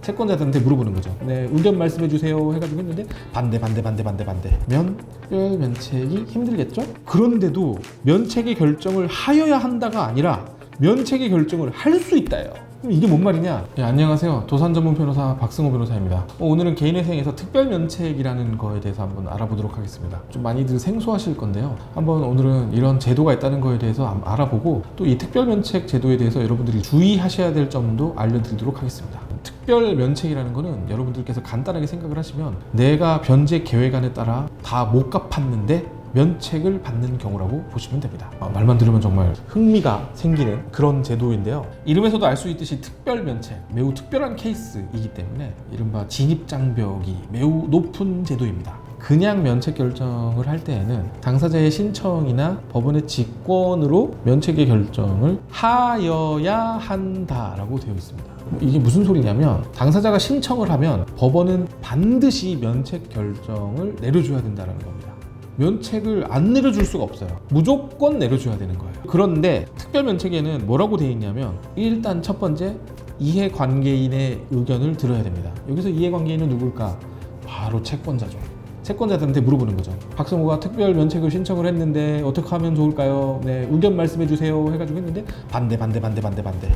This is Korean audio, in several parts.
채권자들한테 물어보는 거죠. 네, 의견 말씀해 주세요 해가지고 했는데 반대. 면별 면책이 힘들겠죠? 그런데도 면책의 결정을 하여야 한다가 아니라 면책의 결정을 할 수 있다예요. 이게 뭔 말이냐? 네, 안녕하세요. 도산 전문 변호사 박승호 변호사입니다. 오늘은 개인회생에서 특별면책이라는 거에 대해서 한번 알아보도록 하겠습니다. 좀 많이들 생소하실 건데요. 한번 오늘은 이런 제도가 있다는 거에 대해서 알아보고 또 이 특별면책 제도에 대해서 여러분들이 주의하셔야 될 점도 알려드리도록 하겠습니다. 특별면책이라는 거는 여러분들께서 간단하게 생각을 하시면 내가 변제 계획안에 따라 다 못 갚았는데 면책을 받는 경우라고 보시면 됩니다. 말만 들으면 정말 흥미가 생기는 그런 제도인데요. 이름에서도 알 수 있듯이 특별면책, 매우 특별한 케이스이기 때문에 이른바 진입장벽이 매우 높은 제도입니다. 그냥 면책 결정을 할 때에는 당사자의 신청이나 법원의 직권으로 면책의 결정을 하여야 한다라고 되어 있습니다. 이게 무슨 소리냐면 당사자가 신청을 하면 법원은 반드시 면책 결정을 내려줘야 된다는 겁니다. 면책을 안 내려줄 수가 없어요. 무조건 내려줘야 되는 거예요. 그런데 특별면책에는 뭐라고 되어 있냐면 일단 첫 번째 이해관계인의 의견을 들어야 됩니다. 여기서 이해관계인은 누굴까? 바로 채권자죠. 채권자들한테 물어보는 거죠. 박승호가 특별면책을 신청을 했는데 어떻게 하면 좋을까요? 네, 의견 말씀해 주세요 해가지고 했는데 반대.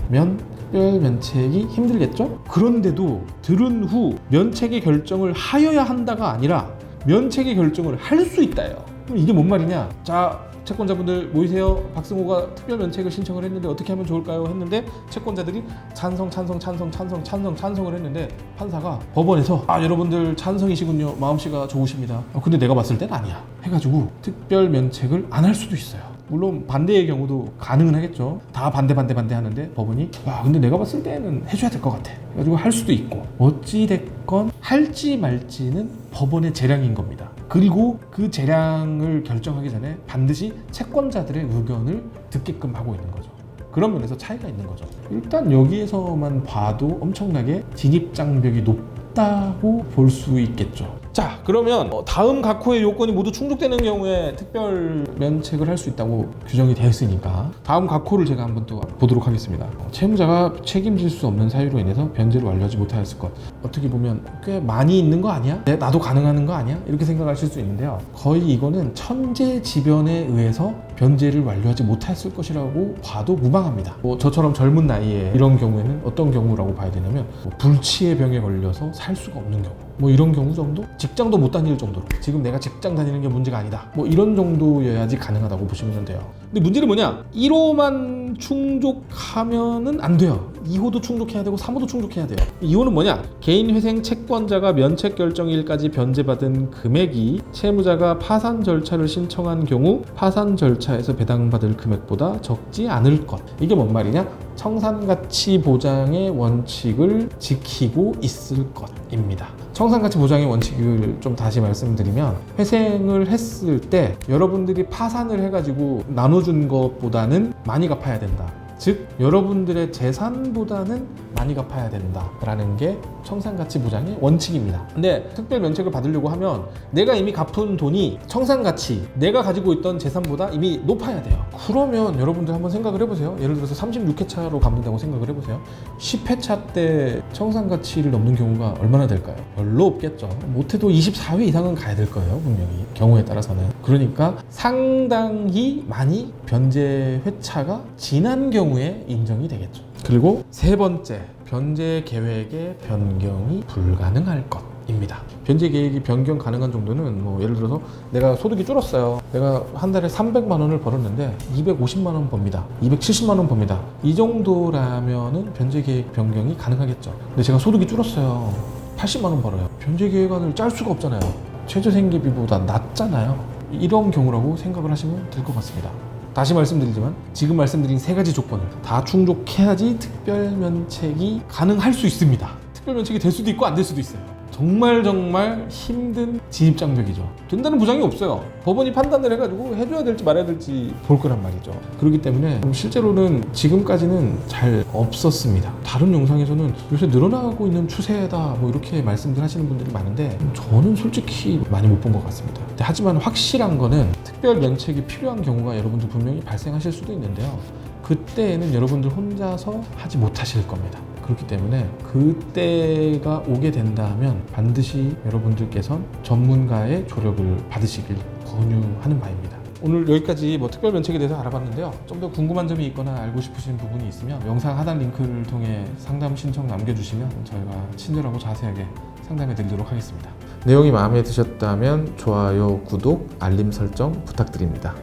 면별 면책이 힘들겠죠? 그런데도 들은 후 면책의 결정을 하여야 한다가 아니라 면책의 결정을 할 수 있다예요. 그럼 이게 뭔 말이냐? 자, 채권자분들 모이세요. 박승호가 특별면책을 신청을 했는데 어떻게 하면 좋을까요? 했는데 채권자들이 찬성을 했는데 판사가 법원에서 여러분들 찬성이시군요. 마음씨가 좋으십니다. 근데 내가 봤을 땐 아니야 해가지고 특별면책을 안 할 수도 있어요. 물론 반대의 경우도 가능은 하겠죠. 다 반대 하는데 법원이 근데 내가 봤을 때는 해줘야 될 것 같아 해가지고 할 수도 있고, 어찌됐건 할지 말지는 법원의 재량인 겁니다. 그리고 그 재량을 결정하기 전에 반드시 채권자들의 의견을 듣게끔 하고 있는 거죠. 그런 면에서 차이가 있는 거죠. 일단 여기에서만 봐도 엄청나게 진입장벽이 높다고 볼 수 있겠죠. 자, 그러면 다음 각 호의 요건이 모두 충족되는 경우에 특별면책을 할 수 있다고 규정이 되어 있으니까 다음 각 호를 제가 한번 또 보도록 하겠습니다. 채무자가 책임질 수 없는 사유로 인해서 변제를 완료하지 못하였을 것. 어떻게 보면 꽤 많이 있는 거 아니야? 나도 가능한 거 아니야? 이렇게 생각하실 수 있는데요. 거의 이거는 천재지변에 의해서 변제를 완료하지 못했을 것이라고 봐도 무방합니다. 저처럼 젊은 나이에 이런 경우에는 어떤 경우라고 봐야 되냐면 불치의 병에 걸려서 살 수가 없는 경우, 이런 경우 정도? 직장도 못 다닐 정도로 지금 내가 직장 다니는 게 문제가 아니다, 이런 정도여야지 가능하다고 보시면 돼요. 근데 문제는 뭐냐? 1호만 충족하면은 안 돼요. 2호도 충족해야 되고 3호도 충족해야 돼요. 2호는 뭐냐? 개인회생 채권자가 면책 결정일까지 변제받은 금액이 채무자가 파산 절차를 신청한 경우 파산 절차에서 배당받을 금액보다 적지 않을 것. 이게 뭔 말이냐? 청산가치 보장의 원칙을 지키고 있을 것입니다. 청산가치 보장의 원칙을 좀 다시 말씀드리면, 회생을 했을 때 여러분들이 파산을 해가지고 나눠준 것보다는 많이 갚아야 된다. 즉 여러분들의 재산보다는 많이 갚아야 된다라는 게 청산가치 보장의 원칙입니다. 근데 특별면책을 받으려고 하면 내가 이미 갚은 돈이 청산가치, 내가 가지고 있던 재산보다 이미 높아야 돼요. 그러면 여러분들 한번 생각을 해보세요. 예를 들어서 36회차로 갚는다고 생각을 해보세요. 10회차 때 청산가치를 넘는 경우가 얼마나 될까요? 별로 없겠죠. 못해도 24회 이상은 가야 될 거예요, 분명히. 경우에 따라서는. 그러니까 상당히 많이 변제 회차가 지난 경우에 인정이 되겠죠. 그리고 세 번째, 변제 계획의 변경이 불가능할 것입니다. 변제 계획이 변경 가능한 정도는 예를 들어서 내가 소득이 줄었어요. 내가 한 달에 300만 원을 벌었는데 250만 원 법니다. 270만 원 법니다. 이 정도라면은 변제 계획 변경이 가능하겠죠. 근데 제가 소득이 줄었어요. 80만 원 벌어요. 변제 계획안을 짤 수가 없잖아요. 최저생계비보다 낮잖아요. 이런 경우라고 생각을 하시면 될 것 같습니다. 다시 말씀드리지만 지금 말씀드린 세 가지 조건을 다 충족해야지 특별면책이 가능할 수 있습니다. 특별면책이 될 수도 있고 안 될 수도 있어요. 정말 힘든 진입장벽이죠. 된다는 보장이 없어요. 법원이 판단을 해가지고 해줘야 될지 말아야 될지 볼 거란 말이죠. 그렇기 때문에 실제로는 지금까지는 잘 없었습니다. 다른 영상에서는 요새 늘어나고 있는 추세다 이렇게 말씀들 하시는 분들이 많은데 저는 솔직히 많이 못 본 것 같습니다. 하지만 확실한 거는 특별면책이 필요한 경우가 여러분들 분명히 발생하실 수도 있는데요. 그때에는 여러분들 혼자서 하지 못하실 겁니다. 그렇기 때문에 그때가 오게 된다면 반드시 여러분들께선 전문가의 조력을 받으시길 권유하는 바입니다. 오늘 여기까지 특별 면책에 대해서 알아봤는데요. 좀 더 궁금한 점이 있거나 알고 싶으신 부분이 있으면 영상 하단 링크를 통해 상담 신청 남겨주시면 저희가 친절하고 자세하게 상담해 드리도록 하겠습니다. 내용이 마음에 드셨다면 좋아요, 구독, 알림 설정 부탁드립니다.